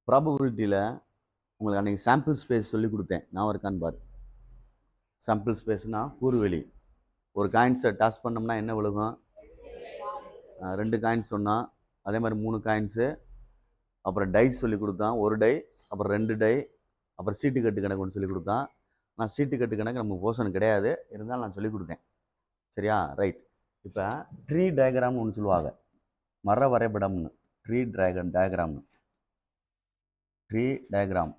ப்ராபபிலிட்டியில் உங்களுக்கு அன்றைக்கி sample space சொல்லி கொடுத்தேன். நான் இருக்கான்னு பாரு. சாம்பிள் ஸ்பேஸ்னால் கூறுவெளி. ஒரு காயின்ஸை டாஸ் பண்ணோம்னா என்ன விழுகும்? 2 காயின்ஸ் சொன்னால், அதே மாதிரி 3 காயின்ஸு, அப்புறம் டைஸ் சொல்லி கொடுத்தான். 1 டை, அப்புறம் 2 டை, அப்புறம் சீட்டு கட்டு கணக்கு ஒன்று சொல்லி கொடுத்தான். நான் சீட்டு கட்டு கணக்கு நமக்கு போர்ஷன் கிடையாது, இருந்தாலும் நான் சொல்லி கொடுத்தேன். சரியா? ரைட். இப்போ ட்ரீ டயக்ராம்னு ஒன்று சொல்லுவாங்க, மர வரைபடம்னு. ட்ரீ டயக்ராம்னு. Tree diagram.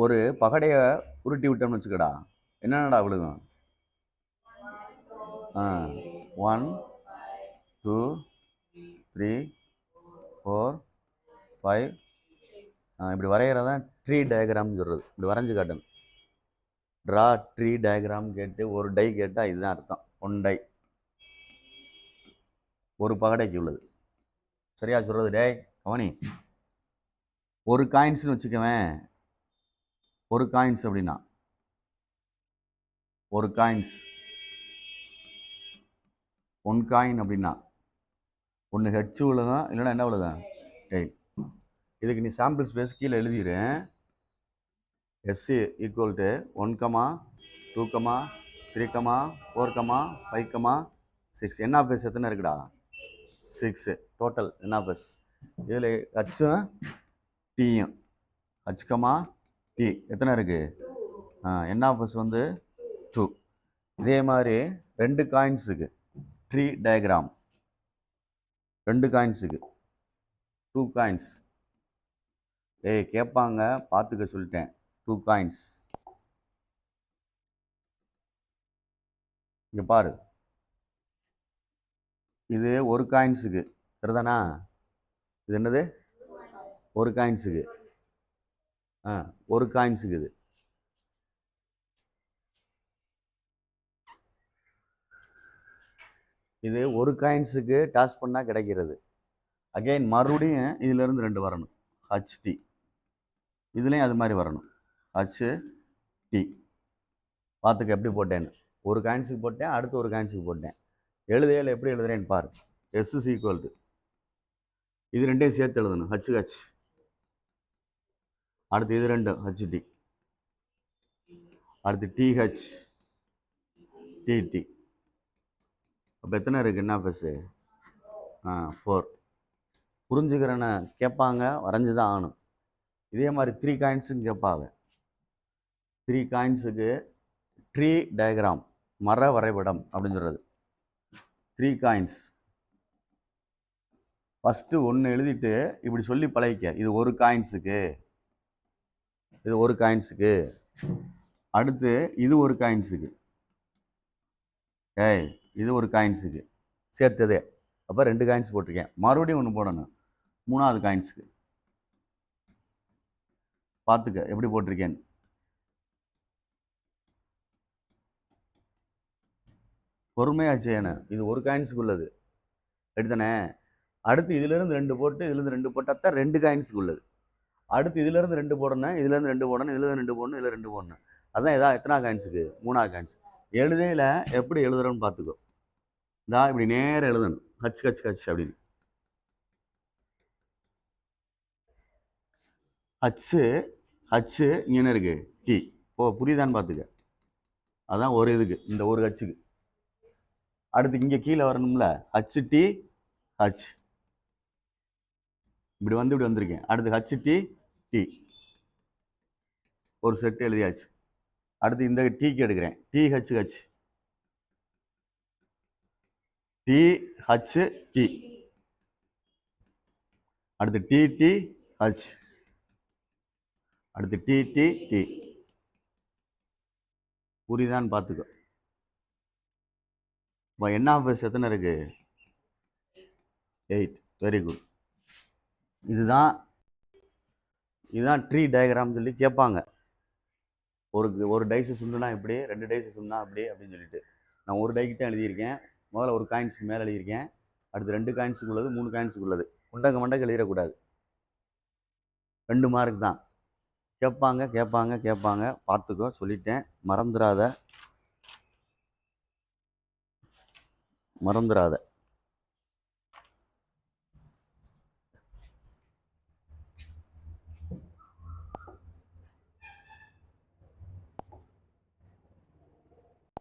ஒரு பகடையை உருட்டி விட்டோம்னு வச்சுக்கடா, என்னென்னடா விழுகும்? 1 2 3 4 5. இப்படி வரைகிறதான் ட்ரீ டயக்ராம்னு சொல்கிறது. இப்படி வரைஞ்சி காட்டணும். ட்ரா ட்ரீ டயக்ராம் கேட்டு ஒரு டை கேட்டால் இதுதான் அர்த்தம். 1 டை, ஒரு பகடைக்கு உள்ளது. சரியா சொல்கிறது? டே கவனி. ஒரு காயின்ஸ்னு வச்சுக்கவேன். ஒரு காயின்ஸ் அப்படின்னா ஒரு காயின்ஸ் 1 காயின் அப்படின்னா ஒன்று ஹெட்ஸு விழுகும், இல்லைன்னா என்ன விழுகும்? டெயில். இதுக்கு நீ சாம்பிள் ஸ்பேஸ் கீழே எழுதிடு. SC equal to 1, 2, 3, 4, 5, 6. என்ஆஃப்எஸ் எத்தனை இருக்குடா? 6 டோட்டல் என்ஆஃப்எஸ். இதில் ஹச்சும் டீயும், ஹச் டி எத்தனை இருக்குது? என்ஆஃப்எஸ் வந்து 2. இதே மாதிரி 2 காயின்ஸுக்கு ட்ரீ டயக்ராம். 2 காயின்ஸுக்கு 2 காயின்ஸ். கேட்பாங்க, பார்த்துக்க சொல்லிட்டேன். 2 காயின்ஸ். இங்கே பாரு, இது ஒரு காயின்ஸுக்கு. சரிதானா? இது என்னது? ஒரு காயின்ஸுக்கு. ஒரு காயின்ஸுக்கு இது. இது ஒரு காயின்ஸுக்கு டாஸ் பண்ணால் கிடைக்கிறது. அகெயின் மறுபடியும் இதிலேருந்து 2 வரணும். ஹச்டி. இதுலேயும் அது மாதிரி வரணும். ஹச்டி. பார்த்துக்க எப்படி போட்டேன்னு. ஒரு காயின்ஸுக்கு போட்டேன், அடுத்து ஒரு காயின்ஸுக்கு போட்டேன். எழுதையில் எப்படி எழுதுறேன்னு பாரு. எஸ் இஸ் ஈக்குவல் டு, இது ரெண்டையும் சேர்த்து எழுதணும். ஹச். அடுத்து இது 2 ஹச்டி. அடுத்து டிஹெச் டிடி. அப்போ எத்தனை இருக்குது என்ஆஃப்எஸ்ஸு? 4. புரிஞ்சுக்கிறேன்னு கேட்பாங்க, வரைஞ்சி தான் ஆகணும். இதே மாதிரி 3 காயின்ஸுன்னு கேட்பாங்க. 3 காயின்ஸுக்கு ட்ரீ டயக்ராம், மர வரைபடம் அப்படின்னு சொல்கிறது. 3 காயின்ஸ். ஃபஸ்ட்டு 1 எழுதிட்டு இப்படி சொல்லி பழகிக்க. இது ஒரு காயின்ஸுக்கு, இது ஒரு காயின்ஸுக்கு. அடுத்து இது ஒரு காயின்ஸுக்கு, இது ஒரு காயின்ஸுக்கு சேர்த்ததே. அப்போ 2 காயின்ஸ் போட்டிருக்கேன். மறுபடியும் 1 போடணும் 3ஆவது காயின்ஸுக்கு. பார்த்துக்க எப்படி போட்டிருக்கேன்னு. பொறுமையாக செய்யணும். இது ஒரு காயின்ஸுக்கு உள்ளது, எடுத்தானே. அடுத்து இதிலேருந்து 2 போட்டு இதுலேருந்து 2 போட்டால் தான் 2 காயின்ஸுக்கு உள்ளது. அடுத்து இதிலேருந்து 2 போடணும், இதுலேருந்து 2 போடணும், இதுலேருந்து 2 போடணும், இதில் 2 போடணும். அதுதான் எத்தனா காயின்ஸுக்கு? 3ஆவது காயின்ஸ். எழுதையில் எப்படி எழுதுறோன்னு பார்த்துக்கோ. இப்படி நேரம் எழுதணும். ஹச் அப்படின்னு. ஹச்சு இங்கே என்ன இருக்குது? டி. புரியுதான்னு பார்த்துக்க. அதான் ஒரு இதுக்கு, இந்த ஒரு ஹச்சுக்கு. அடுத்து இங்கே கீழே வரணும்ல, ஹச்டி ஹச். இப்படி வந்திருக்கேன். அடுத்து ஹச்டி டி. ஒரு செட்டு எழுதியாச்சு. அடுத்து இந்த டீக்கு எடுக்கிறேன். DH D. அடுத்து டிடி ஹச். அடுத்து டிடி டி. புரியுதான்னு பார்த்துக்கோ. இப்போ என்ஆஃப்எஸ் எத்தனை இருக்கு? 8. Very good. இதுதான் ட்ரீ டயக்ராம் சொல்லி கேட்பாங்க. ஒரு டைஸு சுண்டுனா இப்படி, 2 டைஸு சுண்டுனா அப்படி அப்படின்னு சொல்லிட்டு. நான் ஒரு டைக்கு தான் எழுதியிருக்கேன். முதல்ல ஒரு காயின்ஸுக்கு மேலே எழுதியிருக்கேன். அடுத்து 2 காயின்ஸுக்கு உள்ளது, 3 காயின்ஸுக்கு உள்ளது. மண்டக்கு எழுதிடக்கூடாது. 2 மார்க் தான். கேட்பாங்க. பார்த்துக்கோ, சொல்லிட்டேன். மறந்துடாத.